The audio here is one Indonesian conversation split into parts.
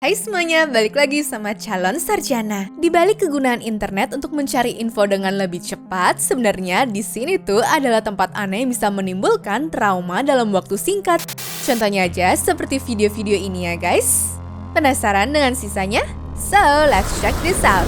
Hai semuanya, balik lagi sama calon sarjana. Di balik kegunaan internet untuk mencari info dengan lebih cepat, sebenarnya di sini tuh adalah tempat aneh yang bisa menimbulkan trauma dalam waktu singkat. Contohnya aja seperti video-video ini ya guys. Penasaran dengan sisanya? So, let's check this out.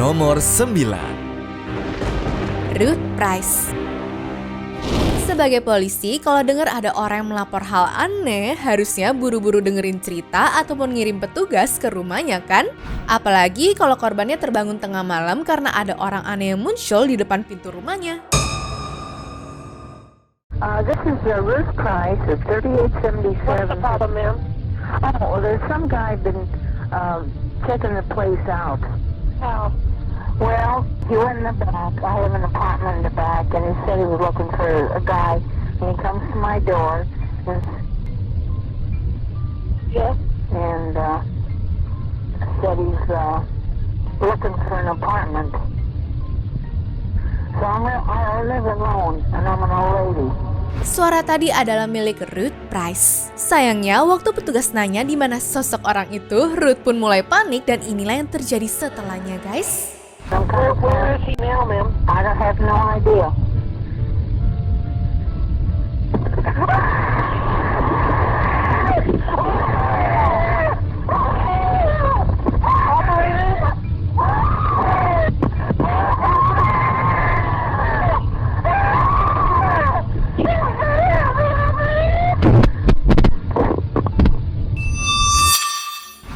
Nomor 9. Ruth Price. Sebagai polisi, kalau dengar ada orang yang melapor hal aneh, harusnya buru-buru dengerin cerita ataupun ngirim petugas ke rumahnya kan? Apalagi kalau korbannya terbangun tengah malam karena ada orang aneh yang muncul di depan pintu rumahnya. This is Ruth Price of 3877. What's the problem, ma'am? Oh, well, there's some guy been checking the place out. How? Well, he went in the back. I have an apartment in the back, and he said he was looking for a guy. And he comes to my door. And, yes? And said he's looking for an apartment. So I live alone, and I'm an old lady. Suara tadi adalah milik Ruth Price. Sayangnya, waktu petugas nanya di mana sosok orang itu, Ruth pun mulai panik dan inilah yang terjadi setelahnya, guys. Where is he now, ma'am? I don't have no idea.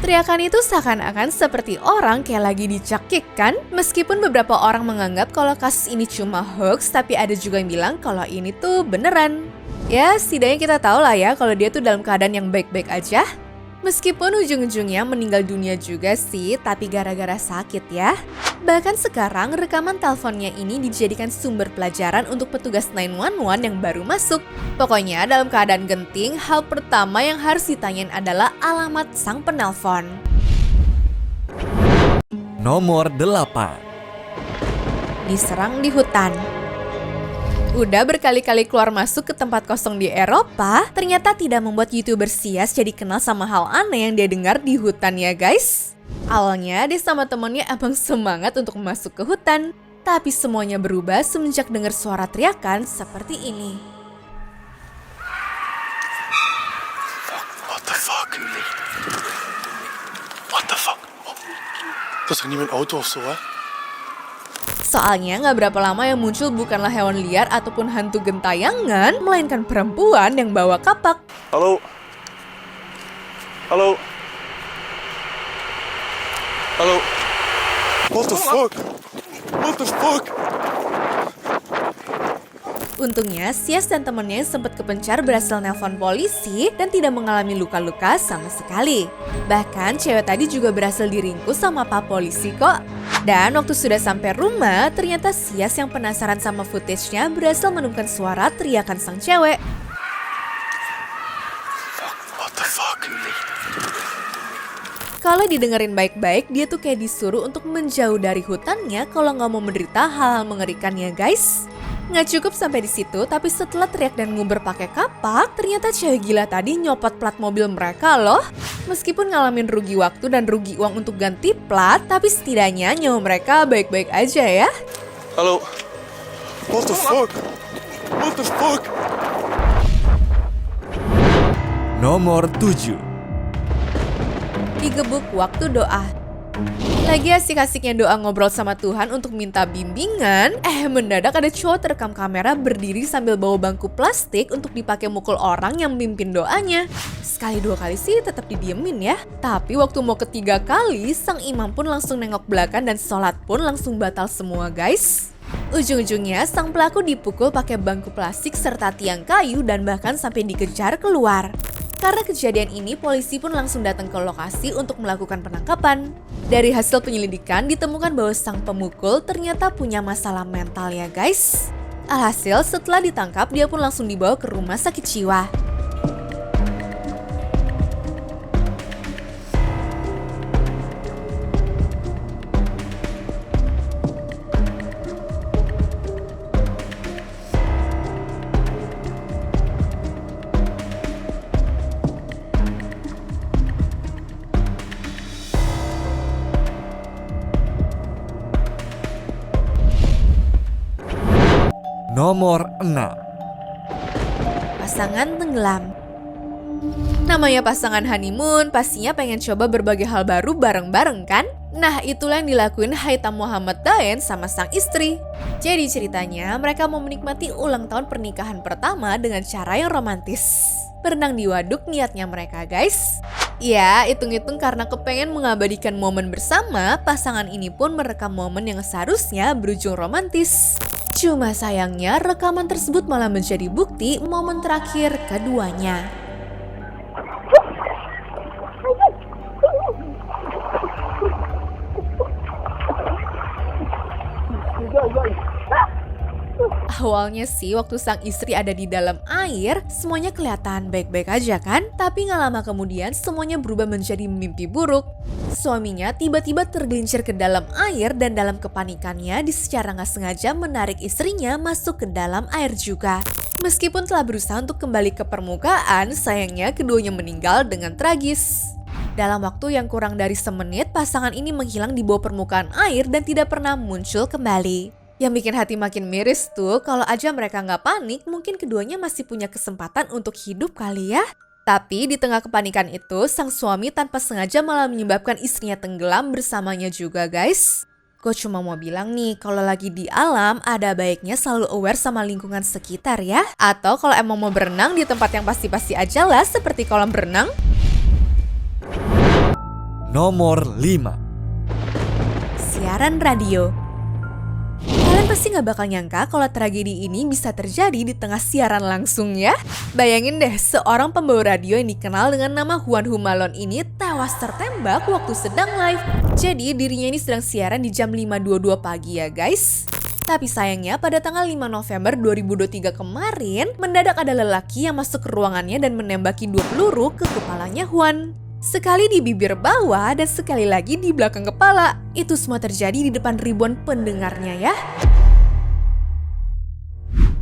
Teriakan itu seakan-akan seperti orang kayak lagi dicekik kan? Meskipun beberapa orang menganggap kalau kasus ini cuma hoax, tapi ada juga yang bilang kalau ini tuh beneran. Ya, setidaknya kita tahu lah ya kalau dia tuh dalam keadaan yang baik-baik aja. Meskipun ujung-ujungnya meninggal dunia juga sih, tapi gara-gara sakit ya. Bahkan sekarang rekaman teleponnya ini dijadikan sumber pelajaran untuk petugas 911 yang baru masuk. Pokoknya dalam keadaan genting, hal pertama yang harus ditanyain adalah alamat sang penelpon. Nomor 8. Diserang di hutan. Udah berkali-kali keluar masuk ke tempat kosong di Eropa, ternyata tidak membuat YouTuber Sias jadi kenal sama hal aneh yang dia dengar di hutan ya guys. Awalnya dia sama temennya emang semangat untuk masuk ke hutan, tapi semuanya berubah semenjak dengar suara teriakan seperti ini. What the fuck? What the fuck? Da ist niemand Auto auf so, Soalnya nggak berapa lama yang muncul bukanlah hewan liar ataupun hantu gentayangan, melainkan perempuan yang bawa kapak. Hallo? Hallo? Hallo? What the fuck? What the fuck? Untungnya, Sias dan temennya yang sempat kepencar berhasil nelpon polisi dan tidak mengalami luka-luka sama sekali. Bahkan cewek tadi juga berhasil diringkus sama pak polisi kok. Dan waktu sudah sampai rumah, ternyata Sias yang penasaran sama footage-nya berhasil menemukan suara teriakan sang cewek. What the fuck? Kalau didengerin baik-baik, dia tuh kayak disuruh untuk menjauh dari hutannya kalau nggak mau menderita hal-hal mengerikan ya guys. Nggak cukup sampai di situ, tapi setelah teriak dan nguber pakai kapak, ternyata cewek gila tadi nyopot plat mobil mereka loh. Meskipun ngalamin rugi waktu dan rugi uang untuk ganti plat, tapi setidaknya nyawa mereka baik-baik aja ya. Hallo? What the fuck? What the fuck? Nomor 7. Digebuk waktu doa. Lagi asik-asiknya doa ngobrol sama Tuhan untuk minta bimbingan, mendadak ada cowok terekam kamera berdiri sambil bawa bangku plastik untuk dipakai mukul orang yang mimpin doanya. Sekali dua kali sih tetap didiemin ya. Tapi waktu mau ketiga kali, sang imam pun langsung nengok belakang dan sholat pun langsung batal semua guys. Ujung-ujungnya sang pelaku dipukul pakai bangku plastik serta tiang kayu dan bahkan sampai dikejar keluar. Karena kejadian ini, polisi pun langsung datang ke lokasi untuk melakukan penangkapan. Dari hasil penyelidikan, ditemukan bahwa sang pemukul ternyata punya masalah mental ya guys. Alhasil, setelah ditangkap, dia pun langsung dibawa ke rumah sakit jiwa. Nomor 6. Pasangan tenggelam. Namanya pasangan honeymoon, pastinya pengen coba berbagai hal baru bareng-bareng kan? Nah, itulah yang dilakuin Haitham Muhammad Daen sama sang istri. Jadi ceritanya, mereka mau menikmati ulang tahun pernikahan pertama dengan cara yang romantis. Berenang di waduk niatnya mereka, guys. Ya, hitung-hitung karena kepengen mengabadikan momen bersama, pasangan ini pun merekam momen yang seharusnya berujung romantis. Cuma sayangnya, rekaman tersebut malah menjadi bukti momen terakhir keduanya. Awalnya sih waktu sang istri ada di dalam air, semuanya kelihatan baik-baik aja kan? Tapi gak lama kemudian semuanya berubah menjadi mimpi buruk. Suaminya tiba-tiba tergelincir ke dalam air dan dalam kepanikannya secara gak sengaja menarik istrinya masuk ke dalam air juga. Meskipun telah berusaha untuk kembali ke permukaan, sayangnya keduanya meninggal dengan tragis. Dalam waktu yang kurang dari semenit, pasangan ini menghilang di bawah permukaan air dan tidak pernah muncul kembali. Yang bikin hati makin miris tuh, kalau aja mereka nggak panik, mungkin keduanya masih punya kesempatan untuk hidup kali ya. Tapi di tengah kepanikan itu, sang suami tanpa sengaja malah menyebabkan istrinya tenggelam bersamanya juga, guys. Gue cuma mau bilang nih, kalau lagi di alam, ada baiknya selalu aware sama lingkungan sekitar ya. Atau kalau emang mau berenang di tempat yang pasti-pasti aja lah, seperti kolam berenang. Nomor 5. Siaran radio. Kalian pasti gak bakal nyangka kalau tragedi ini bisa terjadi di tengah siaran langsung ya. Bayangin deh, seorang pembawa radio yang dikenal dengan nama Juan Humalon ini tewas tertembak waktu sedang live. Jadi dirinya ini sedang siaran di jam 5.22 pagi ya guys. Tapi sayangnya pada tanggal 5 November 2023 kemarin, mendadak ada lelaki yang masuk ke ruangannya dan menembaki 2 peluru ke kepalanya Juan. Sekali di bibir bawah dan sekali lagi di belakang kepala. Itu semua terjadi di depan ribuan pendengarnya ya.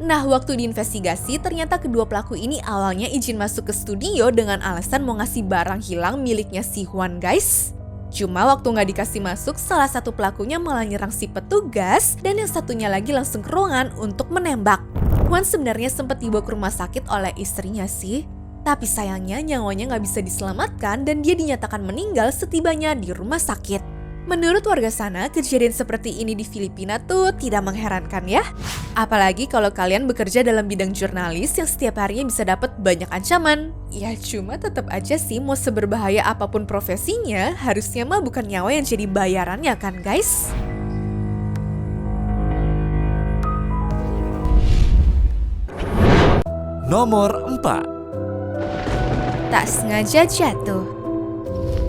Nah, waktu diinvestigasi ternyata kedua pelaku ini awalnya izin masuk ke studio dengan alasan mau ngasih barang hilang miliknya si Juan guys. Cuma waktu nggak dikasih masuk, salah satu pelakunya malah nyerang si petugas dan yang satunya lagi langsung ke ruangan untuk menembak. Juan sebenarnya sempat dibawa ke rumah sakit oleh istrinya sih. Tapi sayangnya nyawanya nggak bisa diselamatkan dan dia dinyatakan meninggal setibanya di rumah sakit. Menurut warga sana, kejadian seperti ini di Filipina tuh tidak mengherankan ya. Apalagi kalau kalian bekerja dalam bidang jurnalis yang setiap harinya bisa dapat banyak ancaman. Ya cuma tetap aja sih mau seberbahaya apapun profesinya, harusnya mah bukan nyawa yang jadi bayarannya kan guys. Nomor 4. Tak sengaja jatuh.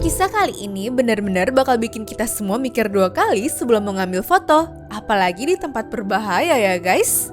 Kisah kali ini benar-benar bakal bikin kita semua mikir 2 kali sebelum mengambil foto. Apalagi di tempat berbahaya ya guys.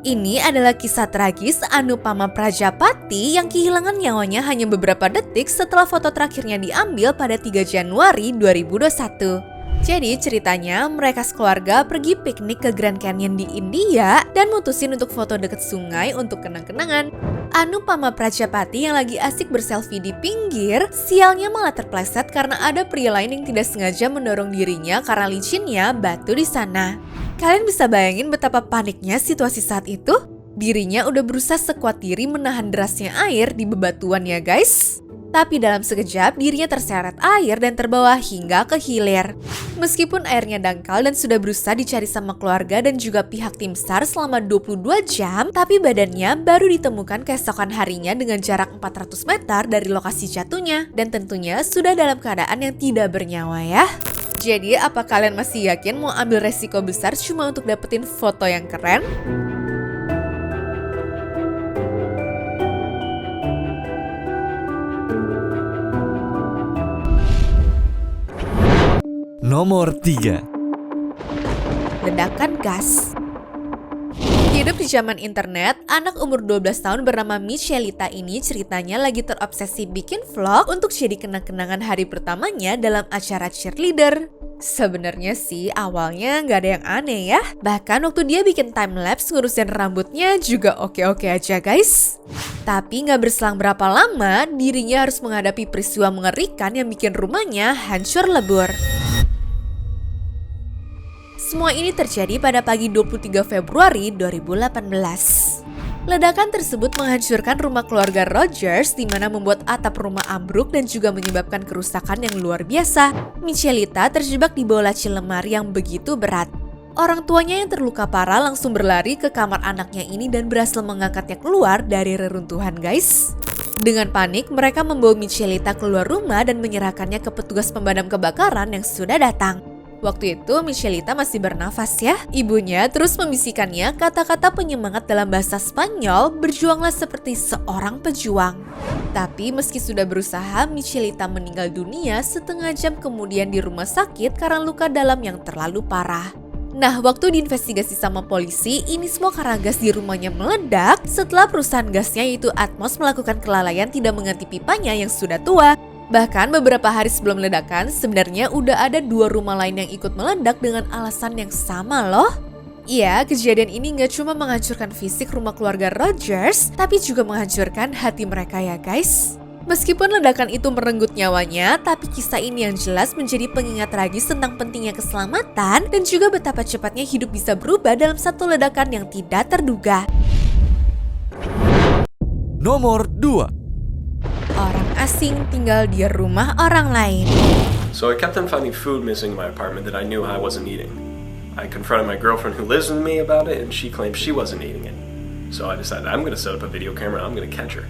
Ini adalah kisah tragis Anupama Prajapati yang kehilangan nyawanya hanya beberapa detik setelah foto terakhirnya diambil pada 3 Januari 2021. Jadi ceritanya mereka sekeluarga pergi piknik ke Grand Canyon di India dan mutusin untuk foto dekat sungai untuk kenang-kenangan. Anupama Prajapati yang lagi asik berselfie di pinggir, sialnya malah terpleset karena ada pria lain yang tidak sengaja mendorong dirinya karena licinnya batu di sana. Kalian bisa bayangin betapa paniknya situasi saat itu? Dirinya udah berusaha sekuat diri menahan derasnya air di bebatuan ya guys. Tapi dalam sekejap dirinya terseret air dan terbawa hingga ke hilir. Meskipun airnya dangkal dan sudah berusaha dicari sama keluarga dan juga pihak tim SAR selama 22 jam, tapi badannya baru ditemukan keesokan harinya dengan jarak 400 meter dari lokasi jatuhnya. Dan tentunya sudah dalam keadaan yang tidak bernyawa ya. Jadi apa kalian masih yakin mau ambil resiko besar cuma untuk dapetin foto yang keren? Nomor 3. Ledakan gas. Hidup di zaman internet, anak umur 12 tahun bernama Michelita ini ceritanya lagi terobsesi bikin vlog untuk jadi kenang-kenangan hari pertamanya dalam acara cheerleader. Sebenarnya sih awalnya nggak ada yang aneh ya. Bahkan waktu dia bikin timelapse ngurusin rambutnya juga oke-oke aja guys. Tapi nggak berselang berapa lama, dirinya harus menghadapi peristiwa mengerikan yang bikin rumahnya hancur lebur. Semua ini terjadi pada pagi 23 Februari 2018. Ledakan tersebut menghancurkan rumah keluarga Rogers, di mana membuat atap rumah ambruk dan juga menyebabkan kerusakan yang luar biasa. Michelita terjebak di bawah laci lemari yang begitu berat. Orang tuanya yang terluka parah langsung berlari ke kamar anaknya ini dan berhasil mengangkatnya keluar dari reruntuhan, guys. Dengan panik, mereka membawa Michelita keluar rumah dan menyerahkannya ke petugas pemadam kebakaran yang sudah datang. Waktu itu Michelita masih bernafas ya. Ibunya terus membisikkannya kata-kata penyemangat dalam bahasa Spanyol, berjuanglah seperti seorang pejuang. Tapi meski sudah berusaha, Michelita meninggal dunia setengah jam kemudian di rumah sakit karena luka dalam yang terlalu parah. Nah, waktu diinvestigasi sama polisi, ini semua karena gas di rumahnya meledak setelah perusahaan gasnya yaitu Atmos melakukan kelalaian tidak mengganti pipanya yang sudah tua. Bahkan beberapa hari sebelum ledakan, sebenarnya udah ada 2 rumah lain yang ikut meledak dengan alasan yang sama loh. Iya, kejadian ini gak cuma menghancurkan fisik rumah keluarga Rogers, tapi juga menghancurkan hati mereka ya guys. Meskipun ledakan itu merenggut nyawanya, tapi kisah ini yang jelas menjadi pengingat tragis tentang pentingnya keselamatan dan juga betapa cepatnya hidup bisa berubah dalam satu ledakan yang tidak terduga. Nomor 2. Orang asing tinggal di rumah orang lain. So I kept on finding food missing in my apartment that I knew I wasn't eating. I confronted my girlfriend who lives with me about it and she claimed she wasn't eating it. So I decided I'm going to set up a video camera and I'm going to catch her.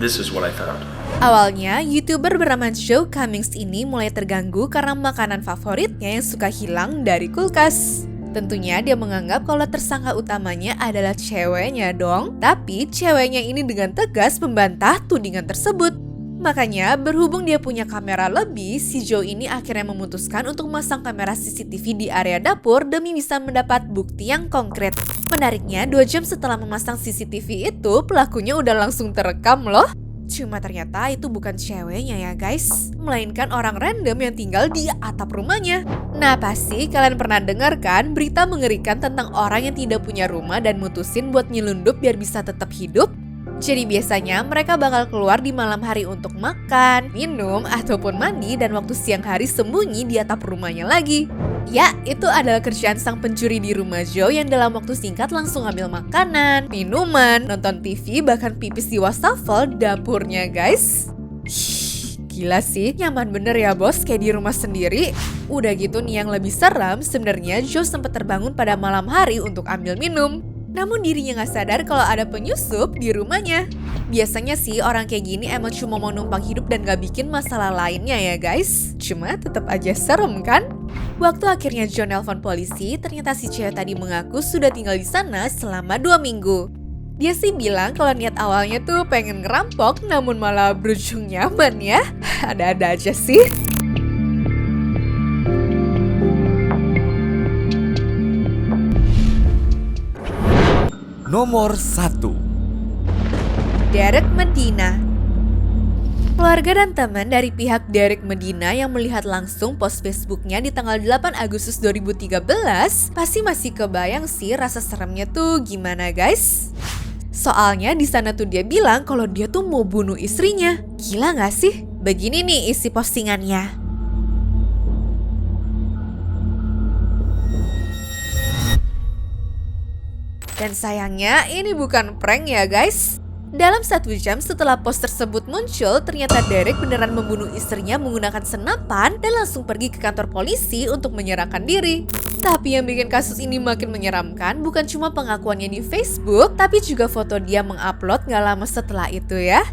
This is what I found. Awalnya, YouTuber bernama Joe Cummings ini mulai terganggu karena makanan favoritnya yang suka hilang dari kulkas. Tentunya dia menganggap kalau tersangka utamanya adalah ceweknya dong. Tapi ceweknya ini dengan tegas membantah tudingan tersebut. Makanya berhubung dia punya kamera lebih, si Joe ini akhirnya memutuskan untuk memasang kamera CCTV di area dapur demi bisa mendapat bukti yang konkret. Menariknya, 2 jam setelah memasang CCTV itu, pelakunya udah langsung terekam loh. Cuma ternyata itu bukan ceweknya ya guys, melainkan orang random yang tinggal di atap rumahnya. Nah pasti kalian pernah dengar kan berita mengerikan tentang orang yang tidak punya rumah dan mutusin buat nyelundup biar bisa tetap hidup? Jadi biasanya mereka bakal keluar di malam hari untuk makan, minum, ataupun mandi dan waktu siang hari sembunyi di atap rumahnya lagi. Ya, itu adalah kerjaan sang pencuri di rumah Joe yang dalam waktu singkat langsung ambil makanan, minuman, nonton TV, bahkan pipis di wastafel dapurnya guys. Gila sih, nyaman bener ya bos kayak di rumah sendiri. Udah gitu nih yang lebih seram, sebenarnya Joe sempat terbangun pada malam hari untuk ambil minum. Namun dirinya gak sadar kalau ada penyusup di rumahnya. Biasanya sih orang kayak gini emang cuma mau numpang hidup dan gak bikin masalah lainnya ya guys. Cuma tetap aja serem kan? Waktu akhirnya Joe nelpon polisi, ternyata si cewek tadi mengaku sudah tinggal di sana selama 2 minggu. Dia sih bilang kalau niat awalnya tuh pengen ngerampok, namun malah berujung nyaman ya. Ada-ada aja sih. Nomor 1. Derek Medina. Keluarga dan teman dari pihak Derek Medina yang melihat langsung post Facebooknya di tanggal 8 Agustus 2013 pasti masih kebayang sih rasa seremnya tuh gimana guys. Soalnya di sana tuh dia bilang kalau dia tuh mau bunuh istrinya. Gila gak sih? Begini nih isi postingannya. Dan sayangnya ini bukan prank ya guys. Dalam 1 jam setelah post tersebut muncul, ternyata Derek beneran membunuh istrinya menggunakan senapan dan langsung pergi ke kantor polisi untuk menyerahkan diri. Tapi yang bikin kasus ini makin menyeramkan bukan cuma pengakuannya di Facebook, tapi juga foto dia mengupload gak lama setelah itu ya.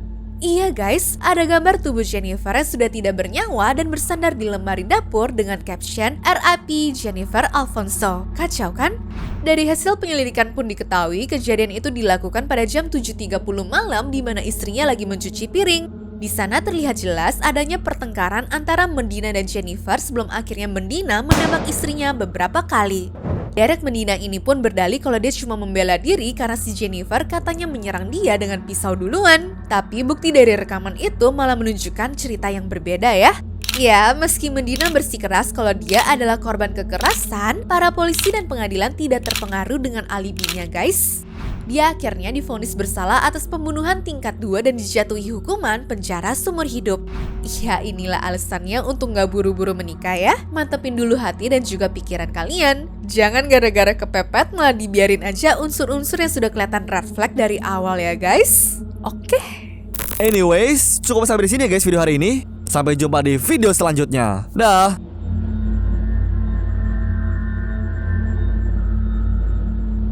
Iya guys, ada gambar tubuh Jennifer yang sudah tidak bernyawa dan bersandar di lemari dapur dengan caption RIP Jennifer Alfonso. Kacau kan? Dari hasil penyelidikan pun diketahui kejadian itu dilakukan pada jam 7.30 malam di mana istrinya lagi mencuci piring. Di sana terlihat jelas adanya pertengkaran antara Medina dan Jennifer sebelum akhirnya Medina menembak istrinya beberapa kali. Derek Medina ini pun berdalih kalau dia cuma membela diri karena si Jennifer katanya menyerang dia dengan pisau duluan. Tapi bukti dari rekaman itu malah menunjukkan cerita yang berbeda ya. Ya, meski Medina bersikeras kalau dia adalah korban kekerasan, para polisi dan pengadilan tidak terpengaruh dengan alibinya guys. Dia akhirnya divonis bersalah atas pembunuhan tingkat 2 dan dijatuhi hukuman penjara seumur hidup. Ya inilah alasannya untuk gak buru-buru menikah ya. Mantepin dulu hati dan juga pikiran kalian. Jangan gara-gara kepepet malah dibiarin aja unsur-unsur yang sudah kelihatan red flag dari awal ya guys. Oke. Anyways, cukup sampai di sini ya guys video hari ini. Sampai jumpa di video selanjutnya. Dah.